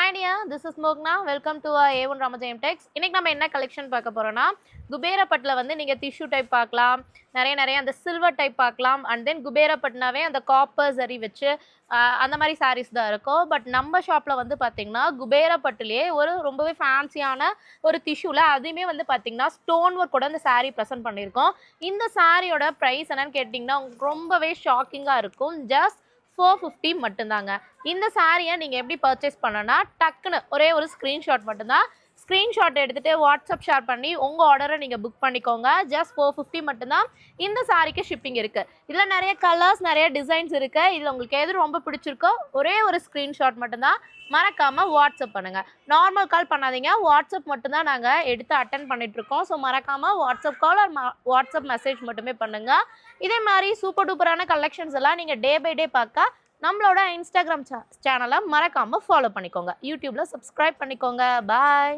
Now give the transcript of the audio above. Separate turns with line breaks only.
Hi dear, this is Mogna. Welcome to our A1 Ramajayam Tex. இன்னைக்கு நம்ம என்ன collection பார்க்க போறோம்னா குபேரப்பட்டுல வந்து நீங்க டிஷ்யூ டைப் பார்க்கலாம், நிறைய அந்த சில்வர் டைப் பார்க்கலாம். அண்ட் தென் குபேரப்பட்னாவே அந்த காப்பர் சரி வச்சு அந்த மாதிரி சாரீஸ் தான் இருக்கும். பட் நம்ம ஷாப்ல வந்து பாத்தீங்கன்னா குபேரப்பட்டுலயே ஒரு ரொம்பவே ஃபேன்சியான ஒரு டிஷ்யூல அதையுமே வந்து பாத்தீங்கன்னா ஸ்டோன் ஒர்க் கூட அந்த சாரீ ப்ரெசென்ட் பண்ணியிருக்கோம். இந்த சாரியோட ப்ரைஸ் என்னன்னு கேட்டிங்கன்னா ரொம்பவே ஷாக்கிங்காக இருக்கும். ஜஸ்ட் 450 மட்டும்தாங்க. இந்த சாரியை நீங்கள் எப்படி பர்ச்சேஸ் பண்ணனா டக்குன்னு ஒரே ஒரு ஸ்க்ரீன்ஷாட் மட்டும்தான். ஸ்க்ரீன்ஷாட் எடுத்துகிட்டு வாட்ஸ்அப் ஷேர் பண்ணி உங்கள் ஆர்டரை நீங்கள் புக் பண்ணிக்கோங்க. ஜஸ்ட் 450 மட்டும்தான் இந்த சாரிக்கு ஷிப்பிங் இருக்குது. இதில் நிறைய கலர்ஸ் நிறைய டிசைன்ஸ் இருக்குது. இதில் உங்களுக்கு எது ரொம்ப பிடிச்சிருக்கோ ஒரே ஒரு ஸ்க்ரீன்ஷாட் மட்டும்தான். மறக்காமல் வாட்ஸ்அப் பண்ணுங்கள். நார்மல் கால் பண்ணாதீங்க, வாட்ஸ்அப் மட்டும்தான் நாங்கள் எடுத்து அட்டன் பண்ணிகிட்ருக்கோம். ஸோ மறக்காமல் WhatsApp call or WhatsApp message மட்டுமே பண்ணுங்கள். இதே மாதிரி சூப்பர் டூப்பரான கலெக்ஷன்ஸ் எல்லாம் நீங்கள் டே பை டே பார்க்க நம்மளோட இன்ஸ்டாகிராம் சேனலை மறக்காமல் ஃபாலோ பண்ணிக்கோங்க. யூடியூப்பில் சப்ஸ்கிரைப் பண்ணிக்கோங்க. பாய்.